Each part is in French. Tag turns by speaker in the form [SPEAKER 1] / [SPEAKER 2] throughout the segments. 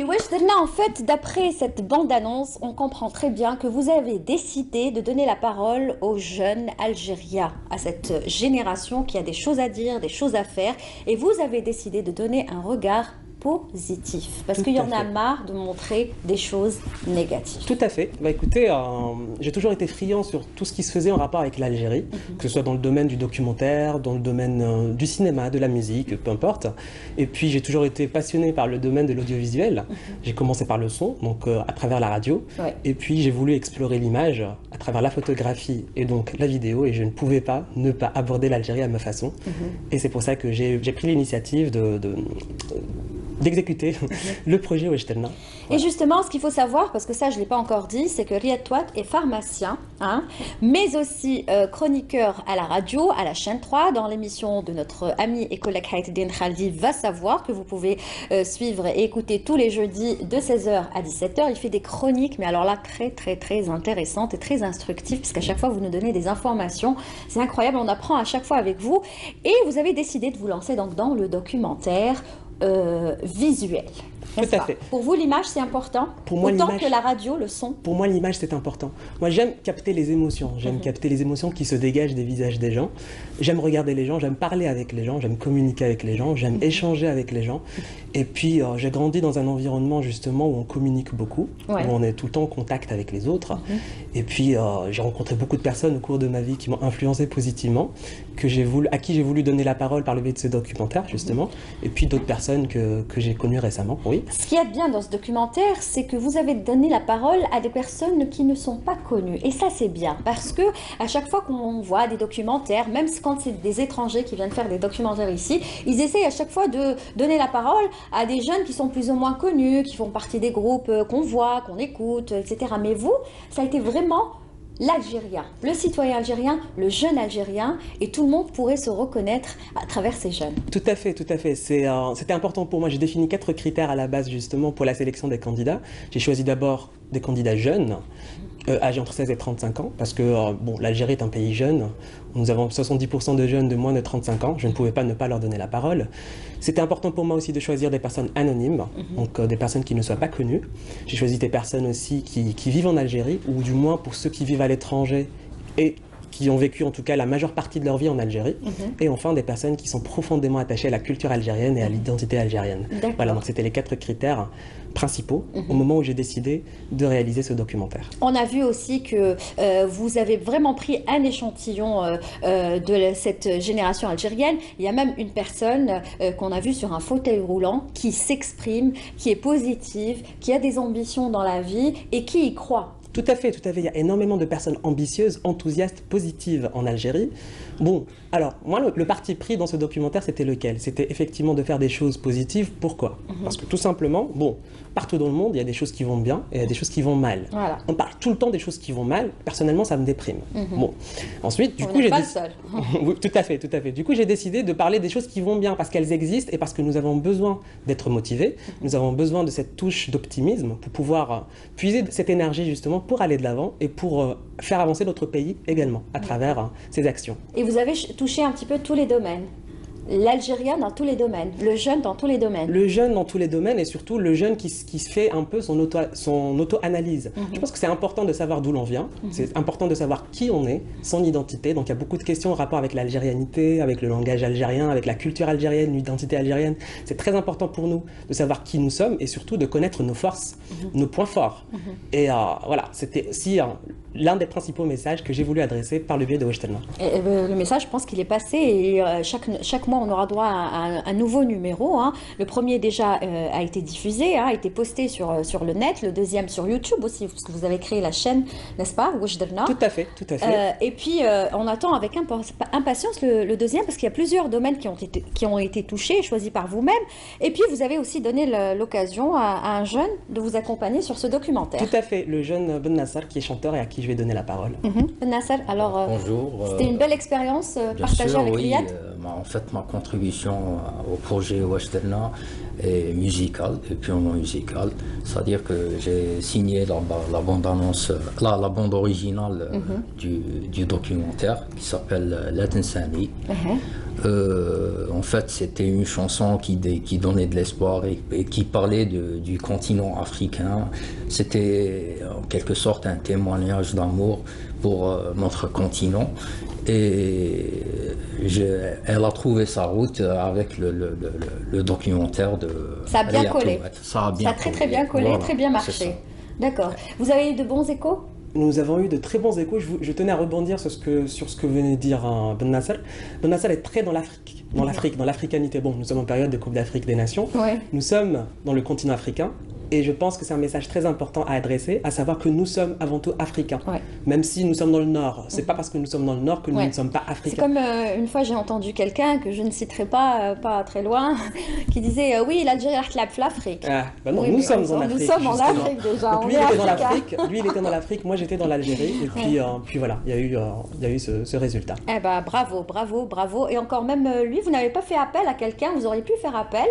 [SPEAKER 1] Oui, Wajderna, en fait, d'après cette bande-annonce, on comprend très bien que vous avez décidé de donner la parole aux jeunes Algériens, à cette génération qui a des choses à dire, des choses à faire, et vous avez décidé de donner un regard positif, parce qu'il y en a marre de montrer des choses négatives.
[SPEAKER 2] Tout à fait. Bah, écoutez, j'ai toujours été friand sur tout ce qui se faisait en rapport avec l'Algérie, que ce soit dans le domaine du documentaire, dans le domaine du cinéma, de la musique, peu importe. Et puis j'ai toujours été passionné par le domaine de l'audiovisuel. J'ai commencé par le son, donc à travers la radio.
[SPEAKER 1] Ouais.
[SPEAKER 2] Et puis j'ai voulu explorer l'image à travers la photographie et donc la vidéo. Et je ne pouvais pas ne pas aborder l'Algérie à ma façon. Et c'est pour ça que j'ai pris l'initiative d'exécuter le projet Wajderna.
[SPEAKER 1] Et justement, ce qu'il faut savoir, parce que ça je ne l'ai pas encore dit, c'est que Riyad Touat est pharmacien, hein, mais aussi chroniqueur à la radio, à la chaîne 3, dans l'émission de notre ami et collègue Haïtidine Khaldi va savoir, que vous pouvez suivre et écouter tous les jeudis de 16h à 17h. Il fait des chroniques, mais alors là, très intéressantes et très instructives, puisqu'à chaque fois, vous nous donnez des informations. C'est incroyable, on apprend à chaque fois avec vous. Et vous avez décidé de vous lancer donc dans le documentaire visuel.
[SPEAKER 2] Tout à fait.
[SPEAKER 1] Pour vous, l'image, c'est important?
[SPEAKER 2] Pour moi,
[SPEAKER 1] autant que la radio, le son?
[SPEAKER 2] Pour moi, l'image, c'est important. Moi, j'aime capter les émotions. J'aime capter les émotions qui se dégagent des visages des gens. J'aime regarder les gens, j'aime parler avec les gens, j'aime communiquer avec les gens, j'aime échanger avec les gens. Et puis, j'ai grandi dans un environnement, justement, où on communique beaucoup, où on est tout le temps en contact avec les autres. Et puis, j'ai rencontré beaucoup de personnes au cours de ma vie qui m'ont influencé positivement, à qui j'ai voulu donner la parole par le biais de ce documentaire, justement. Et puis, d'autres personnes que j'ai connues récemment, oui.
[SPEAKER 1] Ce qui est bien dans ce documentaire, c'est que vous avez donné la parole à des personnes qui ne sont pas connues. Et ça, c'est bien, parce que à chaque fois qu'on voit des documentaires, même quand c'est des étrangers qui viennent faire des documentaires ici, ils essayent à chaque fois de donner la parole à des jeunes qui sont plus ou moins connus, qui font partie des groupes qu'on voit, qu'on écoute, etc. Mais vous, ça a été vraiment l'Algérien, le citoyen algérien, le jeune Algérien, et tout le monde pourrait se reconnaître à travers ces jeunes.
[SPEAKER 2] Tout à fait, tout à fait. C'était important pour moi. J'ai défini 4 critères à la base, justement, pour la sélection des candidats. J'ai choisi d'abord des candidats jeunes, âgés entre 16 et 35 ans, parce que bon, l'Algérie est un pays jeune. Nous avons 70% de jeunes de moins de 35 ans. Je ne pouvais pas ne pas leur donner la parole. C'était important pour moi aussi de choisir des personnes anonymes, donc des personnes qui ne soient pas connues. J'ai choisi des personnes aussi qui vivent en Algérie, ou du moins pour ceux qui vivent à l'étranger et qui ont vécu en tout cas la majeure partie de leur vie en Algérie. Et enfin des personnes qui sont profondément attachées à la culture algérienne et à l'identité algérienne. Voilà, donc c'était les 4 critères principaux au moment où j'ai décidé de réaliser ce documentaire.
[SPEAKER 1] On a vu aussi que vous avez vraiment pris un échantillon de cette génération algérienne. Il y a même une personne qu'on a vue sur un fauteuil roulant qui s'exprime, qui est positive, qui a des ambitions dans la vie et qui y croit.
[SPEAKER 2] Tout à fait, tout à fait. Il y a énormément de personnes ambitieuses, enthousiastes, positives en Algérie. Bon, alors, moi, le parti pris dans ce documentaire, c'était lequel? C'était effectivement de faire des choses positives. Pourquoi? Parce que tout simplement, bon, partout dans le monde, il y a des choses qui vont bien et il y a des choses qui vont mal.
[SPEAKER 1] Voilà.
[SPEAKER 2] On parle tout le temps des choses qui vont mal. Personnellement, ça me déprime. Bon, ensuite, du coup,
[SPEAKER 1] j'ai décidé...
[SPEAKER 2] Oui, tout à fait, tout à fait. Du coup, j'ai décidé de parler des choses qui vont bien parce qu'elles existent et parce que nous avons besoin d'être motivés. Nous avons besoin de cette touche d'optimisme pour pouvoir puiser cette énergie, justement, pour aller de l'avant et pour faire avancer notre pays également à travers ces actions.
[SPEAKER 1] Et vous avez touché un petit peu tous les domaines. L'Algérien dans tous les domaines, le jeune dans tous les domaines.
[SPEAKER 2] Le jeune dans tous les domaines et surtout le jeune qui se fait un peu son auto-analyse. Je pense que c'est important de savoir d'où l'on vient, c'est important de savoir qui on est, son identité. Donc il y a beaucoup de questions en rapport avec l'algérianité, avec le langage algérien, avec la culture algérienne, l'identité algérienne. C'est très important pour nous de savoir qui nous sommes et surtout de connaître nos forces, nos points forts. Et voilà, c'était aussi l'un des principaux messages que j'ai voulu adresser par le biais de Wajderna.
[SPEAKER 1] Le message, je pense qu'il est passé et chaque mois on aura droit à un nouveau numéro. Le premier déjà a été diffusé, a été posté sur le net, le deuxième sur YouTube aussi, parce que vous avez créé la chaîne, n'est-ce pas, Wajderna?
[SPEAKER 2] Tout à fait, tout à fait.
[SPEAKER 1] Et puis on attend avec impatience le deuxième, parce qu'il y a plusieurs domaines qui ont été touchés, choisis par vous-même. Et puis vous avez aussi donné l'occasion à un jeune de vous accompagner sur ce documentaire.
[SPEAKER 2] Tout à fait, le jeune Ben Nassar qui est chanteur et à qui je vais donner la parole.
[SPEAKER 1] Ben Nassar, alors
[SPEAKER 3] bonjour.
[SPEAKER 1] C'était une belle expérience partagée avec Riyad.
[SPEAKER 3] En fait, ma contribution au projet Wajderna est musicale et purement musicale. C'est-à-dire que j'ai signé la bande-annonce, la bande originale du documentaire qui s'appelle La Tensani. En fait, c'était une chanson qui donnait de l'espoir et qui parlait du continent africain. C'était en quelque sorte un témoignage d'amour pour notre continent. Et elle a trouvé sa route avec le documentaire de
[SPEAKER 1] Ça a bien
[SPEAKER 3] Riyad
[SPEAKER 1] collé.
[SPEAKER 3] Touat. Ça a bien
[SPEAKER 1] Ça a très bien collé,
[SPEAKER 3] Voilà,
[SPEAKER 1] très bien
[SPEAKER 3] c'est ça.
[SPEAKER 1] marché. D'accord. Vous avez eu de bons échos?
[SPEAKER 2] Nous avons eu de très bons échos. Je tenais à rebondir sur ce que venait de dire Ben Nasser. Ben Nasser est très dans l'Afrique, dans l'africanité. Bon, nous sommes en période de Coupe d'Afrique des Nations.
[SPEAKER 1] Ouais.
[SPEAKER 2] Nous sommes dans le continent africain. Et je pense que c'est un message très important à adresser, à savoir que nous sommes avant tout africains.
[SPEAKER 1] Ouais.
[SPEAKER 2] Même si nous sommes dans le Nord. C'est pas parce que nous sommes dans le Nord que nous
[SPEAKER 1] Ouais.
[SPEAKER 2] ne sommes pas
[SPEAKER 1] C'est
[SPEAKER 2] africains.
[SPEAKER 1] comme une fois j'ai entendu quelqu'un que je ne citerai pas, pas très loin, qui disait oui, l'Algérie a l'Afrique.
[SPEAKER 2] Ah, bah non,
[SPEAKER 1] Oui,
[SPEAKER 2] nous
[SPEAKER 1] mais
[SPEAKER 2] sommes
[SPEAKER 1] nous
[SPEAKER 2] en Afrique.
[SPEAKER 1] sommes en
[SPEAKER 2] justement.
[SPEAKER 1] Afrique déjà.
[SPEAKER 2] Donc
[SPEAKER 1] on
[SPEAKER 2] lui,
[SPEAKER 1] est
[SPEAKER 2] il était dans
[SPEAKER 1] africains.
[SPEAKER 2] l'Afrique, lui, il était dans l'Afrique, moi j'étais dans l'Algérie. Et puis voilà, il y a eu ce résultat.
[SPEAKER 1] Eh ben bravo, bravo, bravo. Et encore même lui, vous n'avez pas fait appel à quelqu'un, vous auriez pu faire appel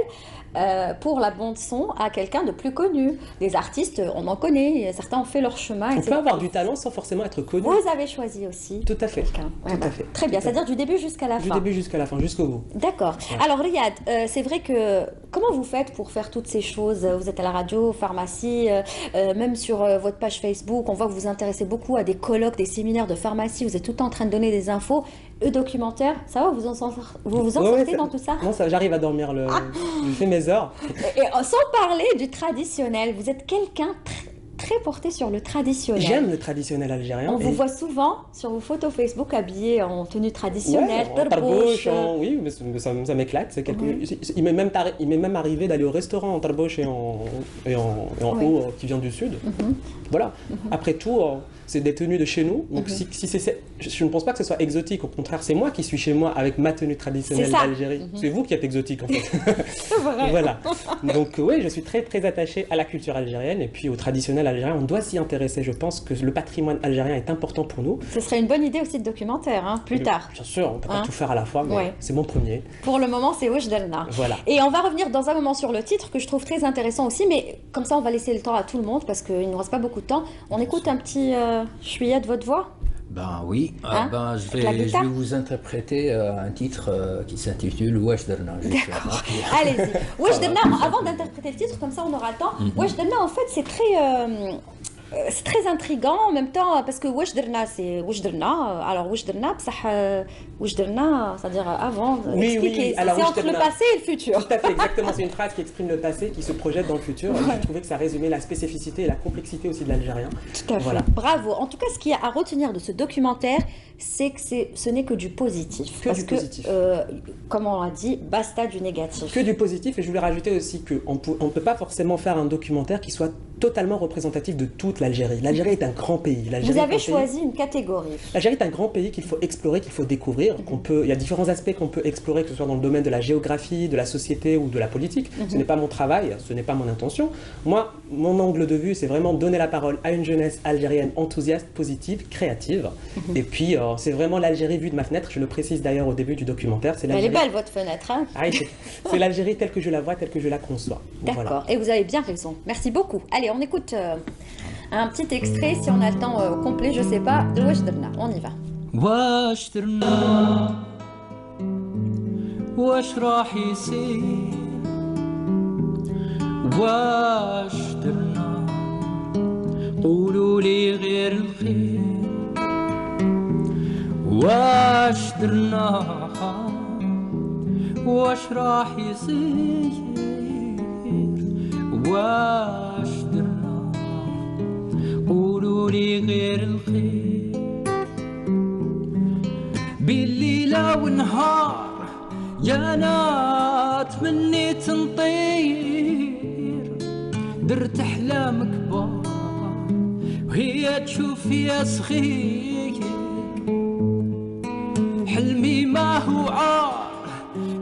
[SPEAKER 1] pour la bande son à quelqu'un de plus connu. Des artistes, on en connaît, certains ont fait leur chemin.
[SPEAKER 2] On
[SPEAKER 1] et
[SPEAKER 2] peut
[SPEAKER 1] c'est-
[SPEAKER 2] avoir du talent sans forcément être connu.
[SPEAKER 1] Vous avez choisi aussi
[SPEAKER 2] Tout à fait.
[SPEAKER 1] quelqu'un.
[SPEAKER 2] Tout à fait.
[SPEAKER 1] Très bien,
[SPEAKER 2] Tout à
[SPEAKER 1] c'est-à-dire du début jusqu'à la
[SPEAKER 2] Du
[SPEAKER 1] fin.
[SPEAKER 2] début jusqu'à la fin, jusqu'au bout.
[SPEAKER 1] D'accord. Alors Riyad, c'est vrai que comment vous faites pour faire toutes ces choses? Vous êtes à la radio, pharmacie, même sur votre page Facebook, on voit que vous vous intéressez beaucoup à des colloques, des séminaires de pharmacie, vous êtes tout le temps en train de donner des infos. Documentaire, ça va, vous en sortez
[SPEAKER 2] Ouais, ouais,
[SPEAKER 1] dans tout ça?
[SPEAKER 2] Non, ça, j'arrive à dormir. Je fais mes heures.
[SPEAKER 1] Et sans parler du traditionnel, vous êtes quelqu'un très porté sur le traditionnel.
[SPEAKER 2] J'aime le traditionnel algérien.
[SPEAKER 1] On vous voit souvent sur vos photos Facebook habillés en tenue traditionnelle,
[SPEAKER 2] Ouais, en
[SPEAKER 1] tarbouch,
[SPEAKER 2] tarbouch, oui, mais ça m'éclate. C'est quelque...
[SPEAKER 1] Oui.
[SPEAKER 2] Il m'est même arrivé d'aller au restaurant en tarbouch et en
[SPEAKER 1] Oui.
[SPEAKER 2] haut qui vient du sud. Voilà. Après tout, c'est des tenues de chez nous. Donc si je ne pense pas que ce soit exotique. Au contraire, c'est moi qui suis chez moi avec ma tenue traditionnelle
[SPEAKER 1] C'est ça.
[SPEAKER 2] d'Algérie. C'est vous qui êtes exotique en fait.
[SPEAKER 1] C'est vrai.
[SPEAKER 2] Voilà. Donc oui, je suis très très attaché à la culture algérienne et puis au traditionnel algérien. On doit s'y intéresser. Je pense que le patrimoine algérien est important pour nous.
[SPEAKER 1] Ce serait une bonne idée aussi de documentaire, hein, plus tard.
[SPEAKER 2] Bien sûr, on ne peut pas
[SPEAKER 1] Hein.
[SPEAKER 2] tout faire à la fois, mais
[SPEAKER 1] Ouais.
[SPEAKER 2] c'est mon premier.
[SPEAKER 1] Pour le moment, c'est Wajdelna.
[SPEAKER 2] Voilà.
[SPEAKER 1] Et on va revenir dans un moment sur le titre que je trouve très intéressant aussi, mais comme ça, on va laisser le temps à tout le monde parce qu'il ne nous reste pas beaucoup de temps. On écoute un petit chouïa de votre voix.
[SPEAKER 3] Ben oui,
[SPEAKER 1] Hein?
[SPEAKER 3] je
[SPEAKER 1] Avec la
[SPEAKER 3] vais
[SPEAKER 1] guitare?
[SPEAKER 3] vous interpréter un titre qui s'intitule Wesh Derna.
[SPEAKER 1] D'accord. Allez-y. Wajdelna, avant d'interpréter le titre, comme ça on aura le temps. Wajdelna, en fait, c'est très intriguant en même temps parce que Wajdelna, c'est Wajdelna. Alors Wajdelna, Wajdelna, c'est-à-dire avant,
[SPEAKER 2] Oui,
[SPEAKER 1] expliquer.
[SPEAKER 2] oui, alors
[SPEAKER 1] C'est entre le
[SPEAKER 2] Wajdelna.
[SPEAKER 1] passé et le futur.
[SPEAKER 2] Tout à fait, exactement. C'est une phrase qui exprime le passé, qui se projette dans le futur. Et je trouvais que ça résumait la spécificité et la complexité aussi de l'algérien.
[SPEAKER 1] Tout à fait.
[SPEAKER 2] Voilà.
[SPEAKER 1] Bravo. En tout cas, ce qu'il y a à retenir de ce documentaire, c'est que ce n'est que du positif.
[SPEAKER 2] Que du positif.
[SPEAKER 1] Comme on l'a dit, basta du négatif.
[SPEAKER 2] Que du positif, et je voulais rajouter aussi qu'on ne peut pas forcément faire un documentaire qui soit totalement représentatif de toute l'Algérie. L'Algérie est un grand pays.
[SPEAKER 1] Vous avez choisi une catégorie.
[SPEAKER 2] L'Algérie est un grand pays qu'il faut explorer, qu'il faut découvrir. Il y a différents aspects qu'on peut explorer, que ce soit dans le domaine de la géographie, de la société ou de la politique. Ce n'est pas mon travail, ce n'est pas mon intention. Moi, mon angle de vue, c'est vraiment donner la parole à une jeunesse algérienne enthousiaste, positive, créative. Et puis, c'est vraiment l'Algérie vue de ma fenêtre. Je le précise d'ailleurs au début du documentaire. C'est
[SPEAKER 1] Elle est
[SPEAKER 2] l'Algérie.
[SPEAKER 1] belle, votre fenêtre. Hein.
[SPEAKER 2] Ah oui, c'est l'Algérie telle que je la vois, telle que je la conçois.
[SPEAKER 1] D'accord.
[SPEAKER 2] Voilà.
[SPEAKER 1] Et vous avez bien raison. Merci beaucoup. Allez, on écoute un petit extrait, si on a le temps complet, je sais pas, de Wajdelna. On y va.
[SPEAKER 4] واش درنا واش راح يصير واش درنا قولوا لي غير الخير واش درنا واش راح يصير واش درنا قولوا لي غير الخير بالليلة ونهار يا انا تمنيت نطير درت احلام كبار وهي تشوف يا صغير حلمي ما هو عار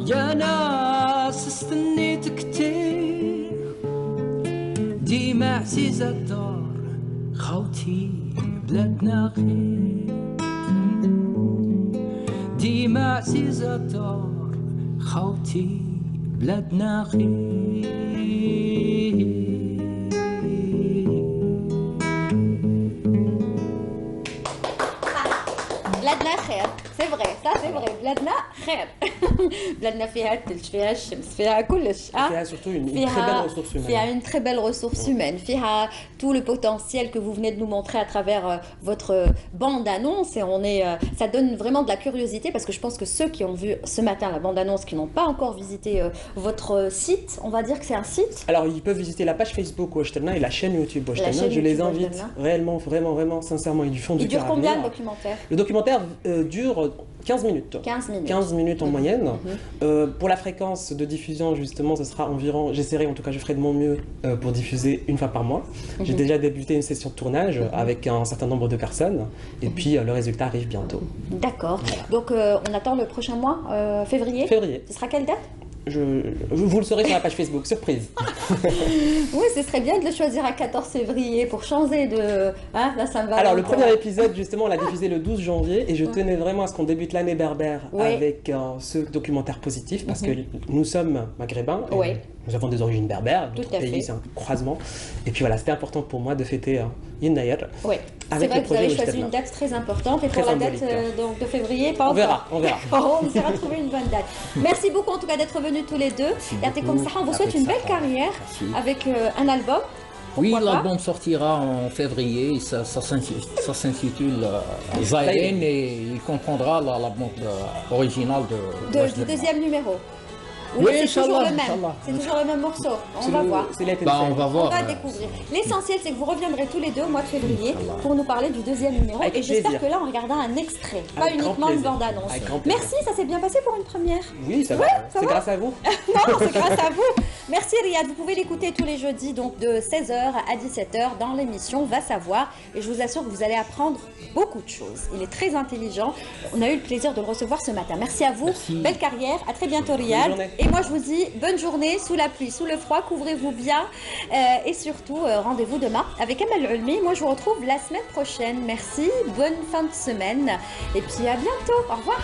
[SPEAKER 4] يا ناس استنيت كتير ديما عزيزة الدار خوتي بلادنا خير ديما عزيزة الدار خوتي بلادنا خير
[SPEAKER 1] Bladna Khair. c'est vrai, ça c'est vrai. بلادنا خير. بلادنا فيها الثلج، فيها الشمس، فيها كلش.
[SPEAKER 2] فيها surtout une très belle ressource humaine.
[SPEAKER 1] فيها une très belle ressource humaine. فيها tout le potentiel que vous venez de nous montrer à travers votre bande-annonce. Et ça donne vraiment de la curiosité parce que je pense que ceux qui ont vu ce matin la bande-annonce, qui n'ont pas encore visité votre site, on va dire que c'est un site.
[SPEAKER 2] Alors, ils peuvent visiter la page Facebook Washtelna et la chaîne YouTube Washtelna. Je les invite réellement, vraiment, sincèrement, et du fond du cœur.
[SPEAKER 1] Il dure combien le documentaire?
[SPEAKER 2] Le documentaire dure 15 minutes.
[SPEAKER 1] 15
[SPEAKER 2] minutes en moyenne. Pour la fréquence de diffusion, justement, ce sera environ, j'essaierai, en tout cas, je ferai de mon mieux pour diffuser une fois par mois. J'ai déjà débuté une session de tournage avec un certain nombre de personnes. Et puis, le résultat arrive bientôt.
[SPEAKER 1] D'accord. Donc, on attend le prochain mois, février.
[SPEAKER 2] Février.
[SPEAKER 1] Ce sera quelle date?
[SPEAKER 2] Vous le saurez sur la page Facebook, surprise.
[SPEAKER 1] Oui, ce serait bien de le choisir à 14 février pour changer de... Hein, là, ça me va.
[SPEAKER 2] Alors, le premier épisode, justement, on l'a diffusé le 12 janvier et je tenais vraiment à ce qu'on débute l'année berbère avec ce documentaire positif parce que nous sommes maghrébins. Nous avons des origines berbères, notre pays c'est un croisement. Et puis voilà, c'était important pour moi de fêter Yennayer.
[SPEAKER 1] Oui, c'est vrai que vous avez choisi une date très importante. Et pour la date donc, de février, pas encore.
[SPEAKER 2] On verra.
[SPEAKER 1] On essaiera de trouver une bonne date. Merci beaucoup en tout cas d'être venus tous les deux. Et comme ça, on vous souhaite une belle carrière avec un album.
[SPEAKER 3] Oui, l'album sortira en février, ça s'intitule Zaïren et il comprendra la bande originale
[SPEAKER 1] du deuxième numéro.
[SPEAKER 3] Oui,
[SPEAKER 1] c'est toujours le même. C'est toujours le même morceau. On va voir.
[SPEAKER 3] On va voir.
[SPEAKER 1] On va découvrir. L'essentiel, c'est que vous reviendrez tous les deux au mois de février pour nous parler du deuxième numéro. Et j'espère que là, on regardera un extrait, pas uniquement une bande-annonce. Merci, ça s'est bien passé pour une première.
[SPEAKER 2] Oui, ça va. C'est grâce à vous.
[SPEAKER 1] Non, c'est grâce à vous. Merci Riyad. Vous pouvez l'écouter tous les jeudis, donc de 16h à 17h dans l'émission Va Savoir. Et je vous assure que vous allez apprendre beaucoup de choses. Il est très intelligent. On a eu le plaisir de le recevoir ce matin. Merci à vous.
[SPEAKER 3] Merci.
[SPEAKER 1] Belle carrière. À très bientôt Riyad. Et moi, je vous dis bonne journée sous la pluie, sous le froid. Couvrez-vous bien. Et surtout, rendez-vous demain avec Amal Ulmi. Moi, je vous retrouve la semaine prochaine. Merci. Bonne fin de semaine. Et puis, à bientôt. Au revoir.